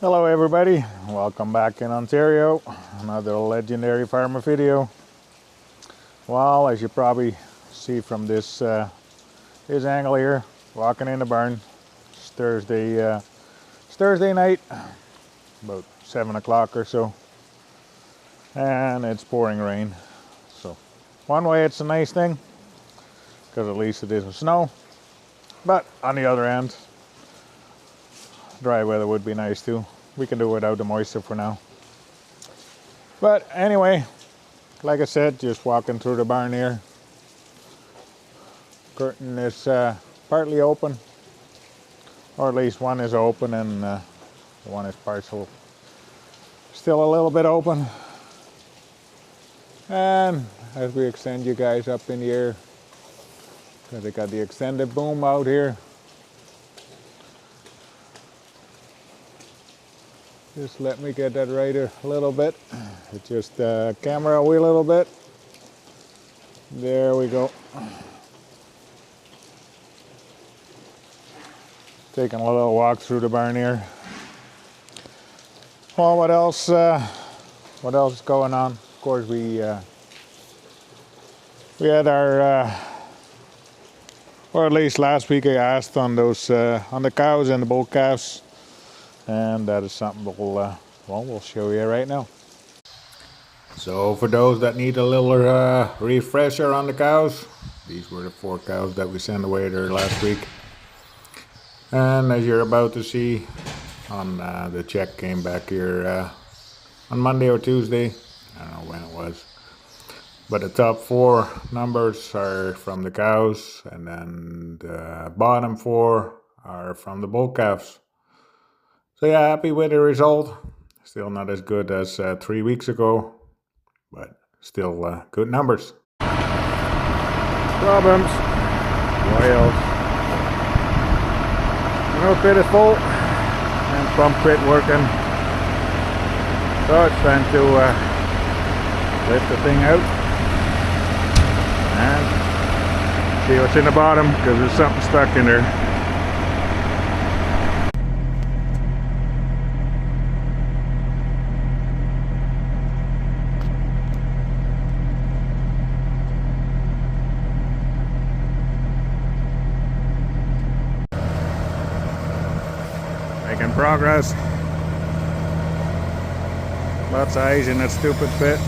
Hello everybody, welcome back in Ontario. Another legendary farmer video. Well, as you probably see from this angle here, walking in the barn. It's Thursday night, about 7 o'clock or so, and it's pouring rain. So one way it's a nice thing, because at least it isn't snow, but on the other hand, dry weather would be nice too. We can do without the moisture for now. But anyway, like I said, just walking through the barn here. Curtain is partly open, or at least one is open, and the one is partial, still a little bit open. And as we extend you guys up in the air, because they got the extended boom out here. Just let me get that right a little bit. Just camera wheel a little bit. There we go. Taking a little walk through the barn here. Well, what else is going on? Of course, we had our, or at least last week I asked on those on the cows and the bull calves. And that is something we'll show you right now. So for those that need a little refresher on the cows, these were the 4 cows that we sent away there last week. And as you're about to see, on the check came back here on Monday or Tuesday, I don't know when it was. But the top 4 numbers are from the cows, and then the bottom 4 are from the bull calves. So yeah, happy with the result. Still not as good as 3 weeks ago, but still good numbers. Problems. Whales. No pit is full, and pump pit working. So it's time to lift the thing out and see what's in the bottom, because there's something stuck in there. Making progress. Lots of ice in that stupid pit.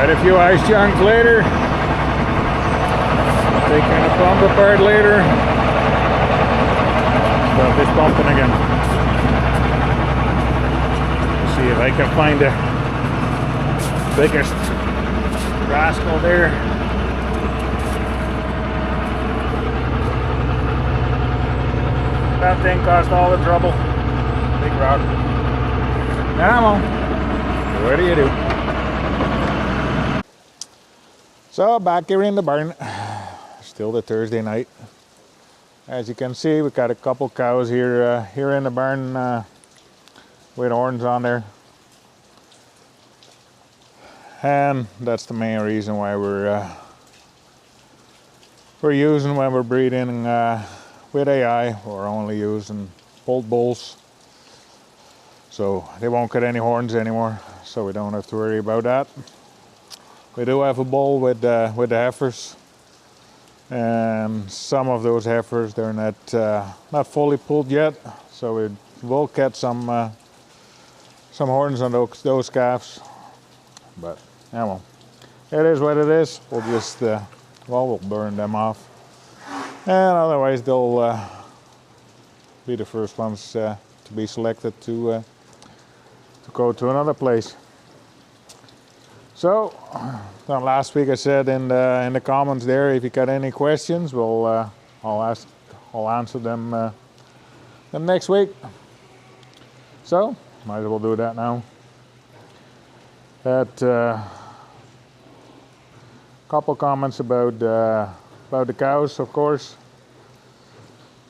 Got a few ice chunks later. Taking the pump apart later. Stuff is pumping again. See if I can find the biggest rascal there. That thing caused all the trouble. Big rock. Come on. What do you do? So back here in the barn. Still the Thursday night. As you can see, we've got a couple cows here here in the barn with horns on there. And that's the main reason why we're using, when we're breeding with AI, we're only using bolt bulls. So they won't get any horns anymore, so we don't have to worry about that. We do have a bull with the heifers, and some of those heifers, they're not fully pulled yet, so we will get some horns on those calves. But yeah, well, it is what it is. We'll just we'll burn them off, and otherwise they'll be the first ones to be selected to go to another place. So last week I said in the comments there, if you got any questions, I'll answer them next week. So might as well do that now. Had couple comments about the cows, of course,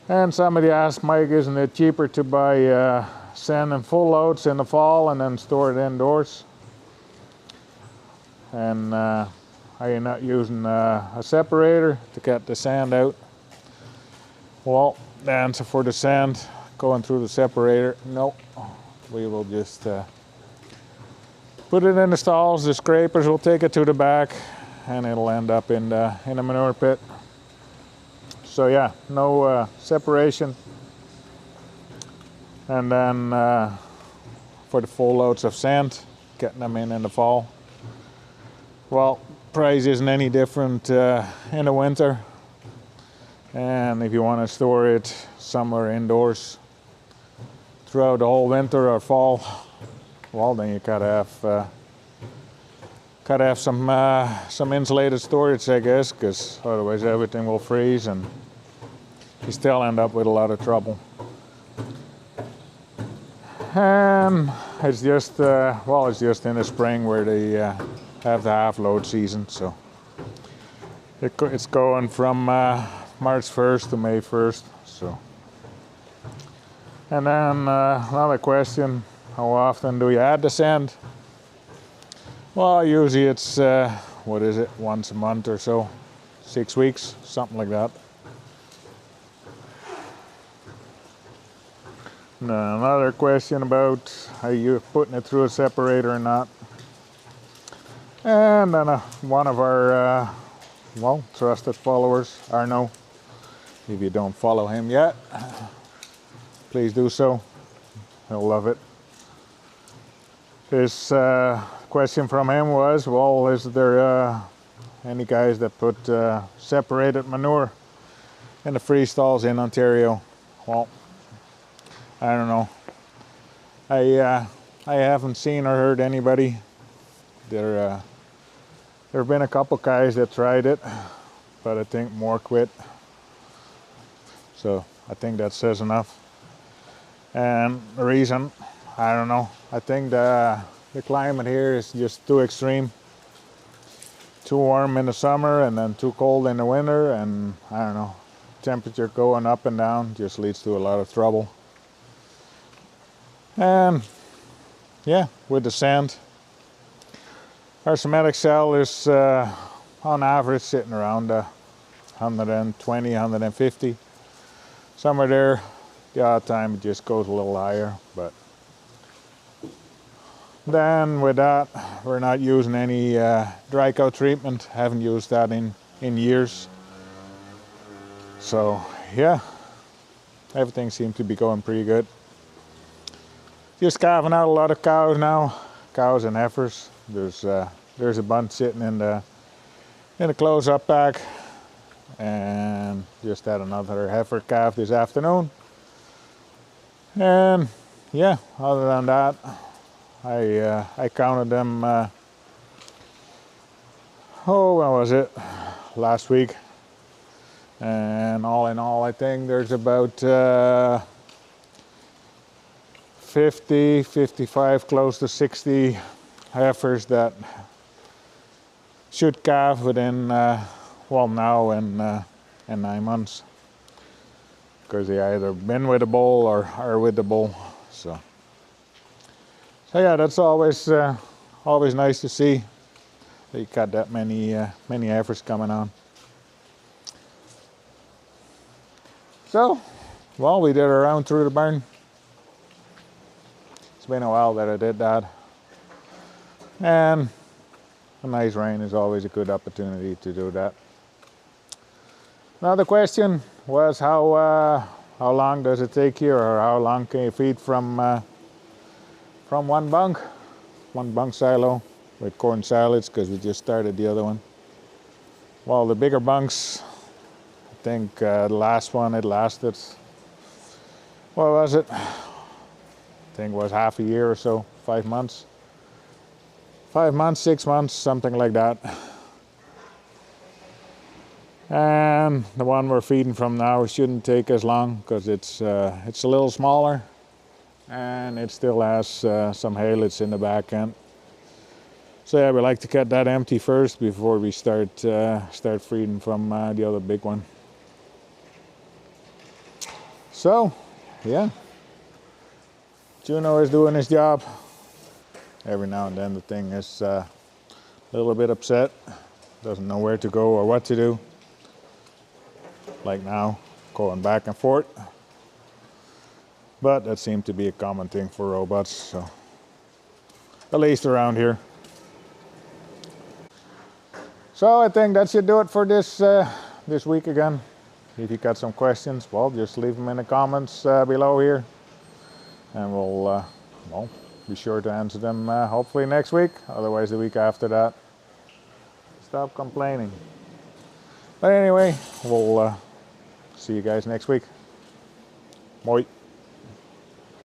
and somebody asked, Mike, isn't it cheaper to buy sand and full loads in the fall and then store it indoors? And are you not using a separator to get the sand out? Well, the answer for the sand going through the separator, no. We will just put it in the stalls. The scrapers will take it to the back, and it'll end up in the manure pit. So yeah, no separation. And then for the full loads of sand, getting them in the fall. Well, price isn't any different in the winter. And if you want to store it somewhere indoors throughout the whole winter or fall, well, then you gotta have some insulated storage, I guess, because otherwise everything will freeze and you still end up with a lot of trouble. And it's just it's just in the spring where they have the half load season, so it's going from March 1st to May 1st. So, and then another question: how often do you add the sand? Well, usually it's what is it, once a month or so, 6 weeks, something like that. Now, another question about are you putting it through a separator or not? And then one of our trusted followers, Arno, if you don't follow him yet, please do so. He'll love it. His question from him was, well, is there any guys that put separated manure in the free stalls in Ontario? Well, I don't know. I haven't seen or heard anybody. There have been a couple guys that tried it, but I think more quit. So I think that says enough. And the reason, I don't know. I think the climate here is just too extreme. Too warm in the summer and then too cold in the winter, and I don't know. Temperature going up and down just leads to a lot of trouble. And yeah, with the sand, our somatic cell is on average sitting around 120, 150, somewhere there. The odd time it just goes a little higher, but then with that, we're not using any dry cow treatment. Haven't used that in years. So yeah, everything seems to be going pretty good. Just calving out a lot of cows now, cows and heifers. There's there's a bunch sitting in the close-up pack, and just had another heifer calf this afternoon. And yeah, other than that, I counted them. When was it? Last week. And all in all, I think there's about 50, 55, close to 60 heifers that should calve within, now and 9 months. Because they either been with the bull or are with the bull. So yeah, that's always nice to see. You got that many heifers coming on. So, well, we did a round through the barn. It's been a while that I did that. And a nice rain is always a good opportunity to do that. Now the question was how long does it take you, or how long can you feed from one bunk silo with corn salads, because we just started the other one. Well, the bigger bunks, I think the last one, it lasted, what was it? I think it was half a year or so, 5 months. 5 months, 6 months, something like that. And the one we're feeding from now shouldn't take as long, because it's a little smaller, and it still has some haylets in the back end. So yeah, we like to get that empty first before we start feeding from the other big one. So yeah, Juno is doing his job. Every now and then the thing is a little bit upset, doesn't know where to go or what to do. Like now, going back and forth. But that seemed to be a common thing for robots, so at least around here. So I think that should do it for this week again. If you got some questions, well, just leave them in the comments below here, and we'll be sure to answer them hopefully next week, otherwise the week after that. Stop complaining. But anyway, we'll see you guys next week. Moi.